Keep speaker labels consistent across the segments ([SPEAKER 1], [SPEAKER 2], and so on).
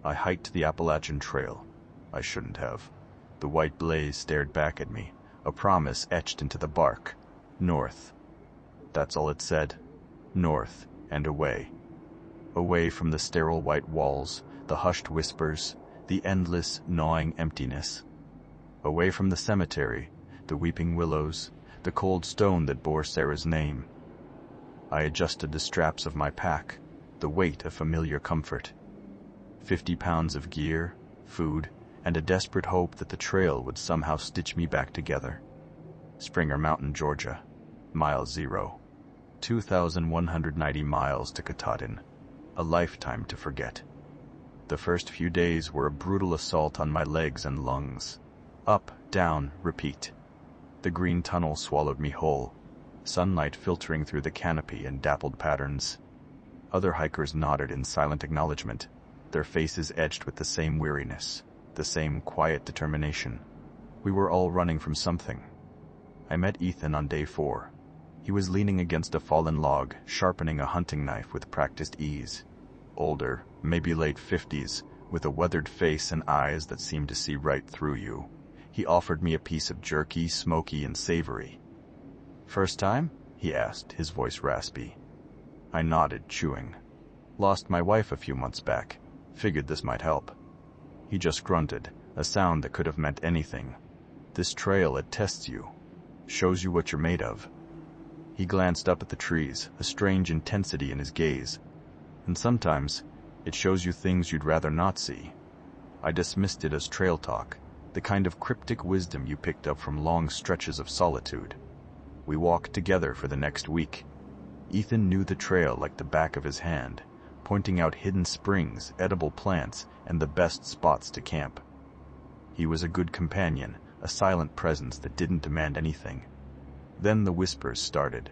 [SPEAKER 1] I hiked the Appalachian Trail. I shouldn't have. The white blaze stared back at me, a promise etched into the bark. North. That's all it said. North and away. Away from the sterile white walls, the hushed whispers, the endless, gnawing emptiness. Away from the cemetery, the weeping willows, the cold stone that bore Sarah's name. I adjusted the straps of my pack, the weight of familiar comfort. 50 pounds of gear, food, and a desperate hope that the trail would somehow stitch me back together. Springer Mountain, Georgia. Mile 0. 2,190 miles to Katahdin. A lifetime to forget. The first few days were a brutal assault on my legs and lungs. Up, down, repeat. The green tunnel swallowed me whole, sunlight filtering through the canopy in dappled patterns. Other hikers nodded in silent acknowledgement, their faces edged with the same weariness, the same quiet determination. We were all running from something. I met Ethan on day 4. He was leaning against a fallen log, sharpening a hunting knife with practiced ease. Older, maybe late 50s, with a weathered face and eyes that seemed to see right through you. He offered me a piece of jerky, smoky, and savory. "First time?" he asked, his voice raspy. I nodded, chewing. "Lost my wife a few months back. Figured this might help." He just grunted, a sound that could have meant anything. "This trail, it tests you. Shows you what you're made of." He glanced up at the trees, a strange intensity in his gaze. "And sometimes, it shows you things you'd rather not see." I dismissed it as trail talk, the kind of cryptic wisdom you picked up from long stretches of solitude. We walked together for the next week. Ethan knew the trail like the back of his hand, pointing out hidden springs, edible plants, and the best spots to camp. He was a good companion, a silent presence that didn't demand anything. Then the whispers started.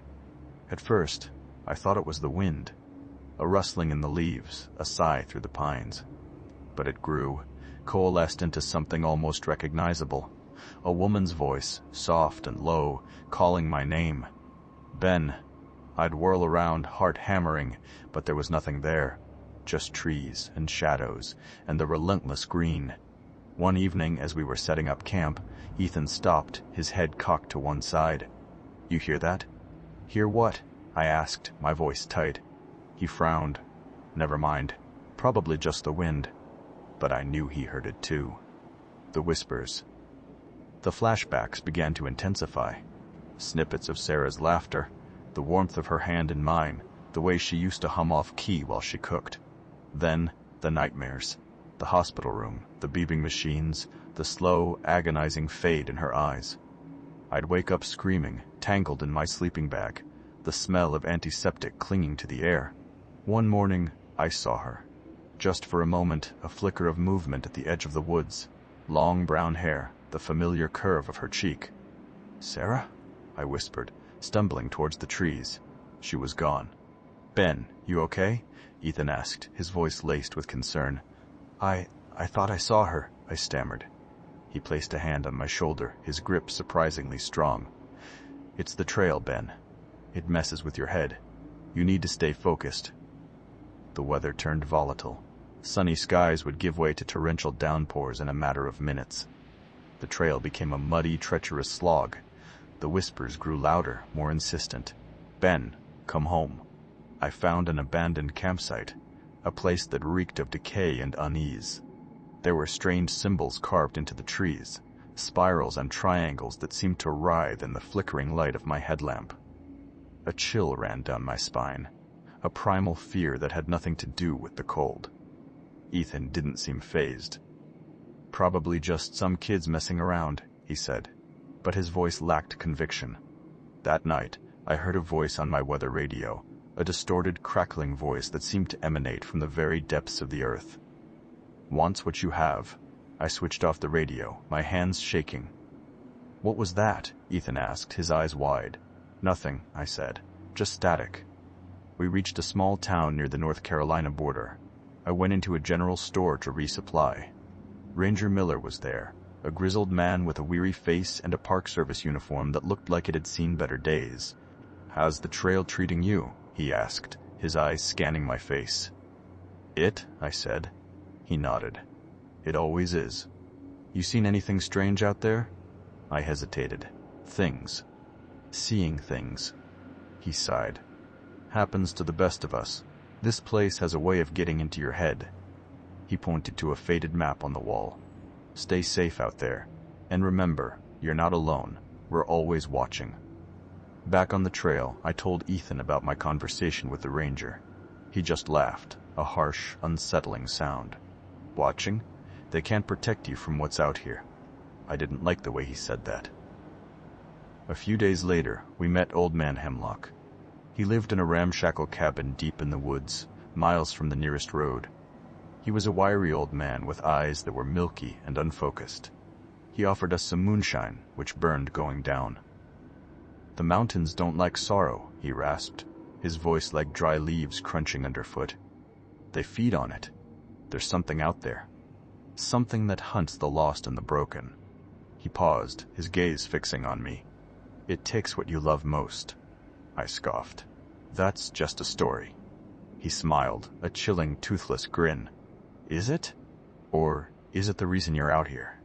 [SPEAKER 1] At first, I thought it was the wind, a rustling in the leaves, a sigh through the pines. But it grew, coalesced into something almost recognizable. A woman's voice, soft and low, calling my name. "Ben." I'd whirl around, heart hammering, but there was nothing there. Just trees and shadows and the relentless green. One evening, as we were setting up camp, Ethan stopped, his head cocked to one side. "You hear that?" "Hear what?" I asked, my voice tight. He frowned. "Never mind. Probably just the wind." But I knew he heard it too. The whispers. The flashbacks began to intensify. Snippets of Sarah's laughter, the warmth of her hand in mine, the way she used to hum off key while she cooked. Then, the nightmares. The hospital room, the beeping machines, the slow, agonizing fade in her eyes. I'd wake up screaming, tangled in my sleeping bag, the smell of antiseptic clinging to the air. One morning, I saw her. Just for a moment, a flicker of movement at the edge of the woods. Long brown hair, the familiar curve of her cheek. "Sarah?" I whispered, stumbling towards the trees. She was gone. "Ben, you okay?" Ethan asked, his voice laced with concern. I thought I saw her," I stammered. He placed a hand on my shoulder, his grip surprisingly strong. "It's the trail, Ben. It messes with your head. You need to stay focused." The weather turned volatile. Sunny skies would give way to torrential downpours in a matter of minutes. The trail became a muddy, treacherous slog. The whispers grew louder, more insistent. "Ben, come home." I found an abandoned campsite, a place that reeked of decay and unease. There were strange symbols carved into the trees, spirals and triangles that seemed to writhe in the flickering light of my headlamp. A chill ran down my spine, a primal fear that had nothing to do with the cold. Ethan didn't seem fazed. "Probably just some kids messing around," he said, but his voice lacked conviction. That night, I heard a voice on my weather radio, a distorted, crackling voice that seemed to emanate from the very depths of the earth. "Wants what you have." I switched off the radio, my hands shaking. "What was that?" Ethan asked, his eyes wide. "Nothing," I said. "Just static." We reached a small town near the North Carolina border. I went into a general store to resupply. Ranger Miller was there, a grizzled man with a weary face and a Park Service uniform that looked like it had seen better days. "How's the trail treating you?" he asked, his eyes scanning my face. "It?" I said. He nodded. It always is. You seen anything strange out there? I hesitated. Things. Seeing things. He sighed. Happens to the best of us. This place has a way of getting into your head. He pointed to a faded map on the wall. Stay safe out there. And remember, you're not alone. We're always watching. Back on the trail, I told Ethan about my conversation with the ranger. He just laughed, a harsh, unsettling sound. Watching? They can't protect you from what's out here. I didn't like the way he said that. A few days later, we met Old Man Hemlock. He lived in a ramshackle cabin deep in the woods, miles from the nearest road. He was a wiry old man with eyes that were milky and unfocused. He offered us some moonshine, which burned going down. The mountains don't like sorrow, he rasped, his voice like dry leaves crunching underfoot. They feed on it. There's something out there. Something that hunts the lost and the broken. He paused, his gaze fixing on me. It takes what you love most. I scoffed. That's just a story. He smiled, a chilling, toothless grin. Is it? Or is it the reason you're out here?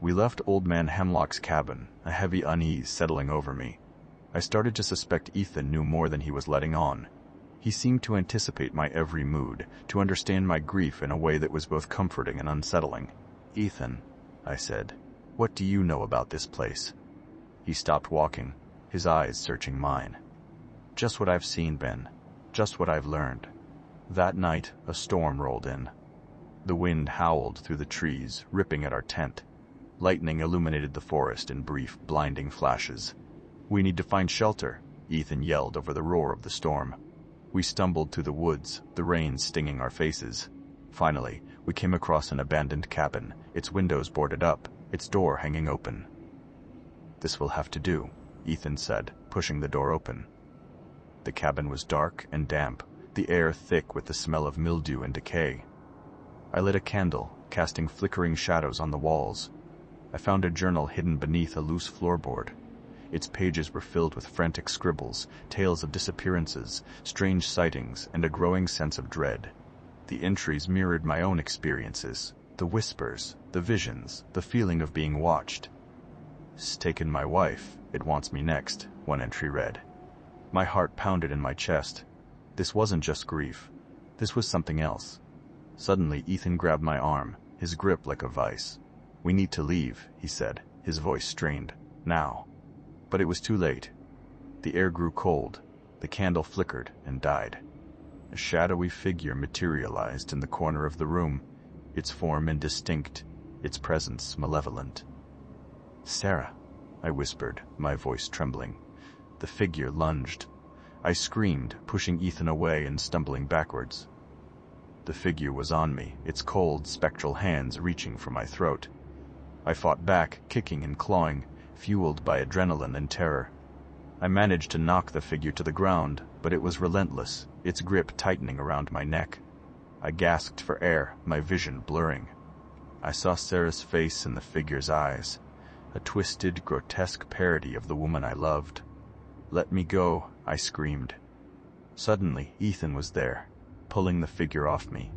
[SPEAKER 1] We left Old Man Hemlock's cabin, a heavy unease settling over me. I started to suspect Ethan knew more than he was letting on. He seemed to anticipate my every mood, to understand my grief in a way that was both comforting and unsettling. Ethan, I said, what do you know about this place? He stopped walking, his eyes searching mine. Just what I've seen, Ben. Just what I've learned. That night, a storm rolled in. The wind howled through the trees, ripping at our tent. Lightning illuminated the forest in brief, blinding flashes. We need to find shelter, Ethan yelled over the roar of the storm. We stumbled through the woods, the rain stinging our faces. Finally, we came across an abandoned cabin, its windows boarded up, its door hanging open. This will have to do, Ethan said, pushing the door open. The cabin was dark and damp, the air thick with the smell of mildew and decay. I lit a candle, casting flickering shadows on the walls. I found a journal hidden beneath a loose floorboard. Its pages were filled with frantic scribbles, tales of disappearances, strange sightings, and a growing sense of dread. The entries mirrored my own experiences, the whispers, the visions, the feeling of being watched. "'S taken my wife, it wants me next," one entry read. My heart pounded in my chest. This wasn't just grief. This was something else. Suddenly, Ethan grabbed my arm, his grip like a vice. "We need to leave," he said, his voice strained. "Now." But it was too late. The air grew cold. The candle flickered and died. A shadowy figure materialized in the corner of the room, its form indistinct, its presence malevolent. "Sarah," I whispered, my voice trembling. The figure lunged. I screamed, pushing Ethan away and stumbling backwards. The figure was on me, its cold, spectral hands reaching for my throat. I fought back, kicking and clawing, fueled by adrenaline and terror. I managed to knock the figure to the ground, but it was relentless, its grip tightening around my neck. I gasped for air, my vision blurring. I saw Sarah's face in the figure's eyes, a twisted, grotesque parody of the woman I loved. "Let me go," I screamed. Suddenly, Ethan was there, pulling the figure off me.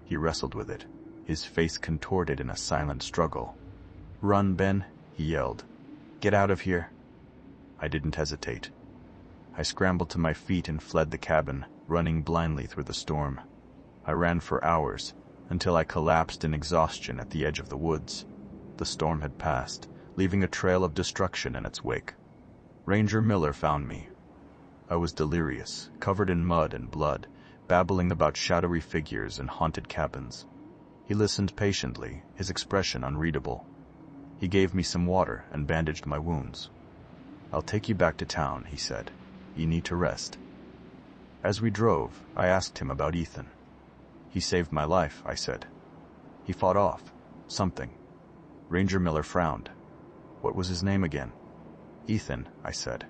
[SPEAKER 1] He wrestled with it, his face contorted in a silent struggle. "Run, Ben," he yelled. "Get out of here." I didn't hesitate. I scrambled to my feet and fled the cabin, running blindly through the storm. I ran for hours, until I collapsed in exhaustion at the edge of the woods. The storm had passed, leaving a trail of destruction in its wake. Ranger Miller found me. I was delirious, covered in mud and blood, babbling about shadowy figures and haunted cabins. He listened patiently, his expression unreadable. He gave me some water and bandaged my wounds. "I'll take you back to town," he said. "You need to rest." As we drove, I asked him about Ethan. "He saved my life," I said. "He fought off something." Ranger Miller frowned. "What was his name again?" "Ethan," I said.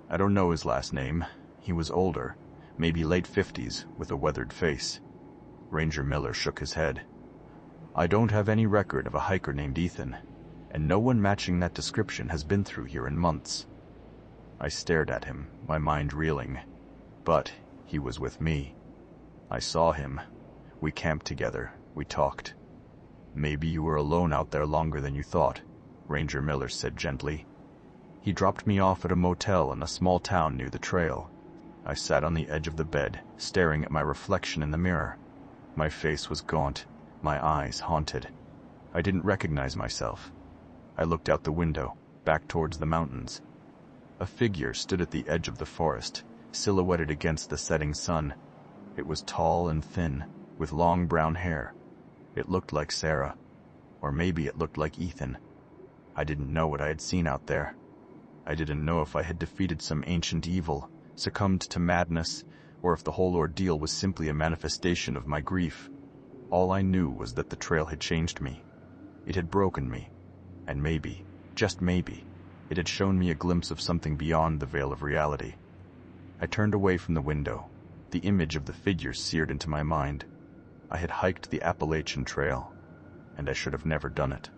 [SPEAKER 1] "I don't know his last name. He was older, maybe late 50s, with a weathered face." Ranger Miller shook his head. "I don't have any record of a hiker named Ethan, and no one matching that description has been through here in months." I stared at him, my mind reeling. But he was with me. I saw him. We camped together, We talked. "Maybe you were alone out there longer than you thought," Ranger Miller said gently. He dropped me off at a motel in a small town near the trail. I sat on the edge of the bed, staring at my reflection in the mirror. My face was gaunt, my eyes haunted. I didn't recognize myself. I looked out the window, back towards the mountains. A figure stood at the edge of the forest, silhouetted against the setting sun. It was tall and thin, with long brown hair. It looked like Sarah, or maybe it looked like Ethan. I didn't know what I had seen out there. I didn't know if I had defeated some ancient evil, succumbed to madness, or if the whole ordeal was simply a manifestation of my grief. All I knew was that the trail had changed me. It had broken me, and maybe, just maybe, it had shown me a glimpse of something beyond the veil of reality. I turned away from the window, the image of the figure seared into my mind. I had hiked the Appalachian Trail, and I should have never done it.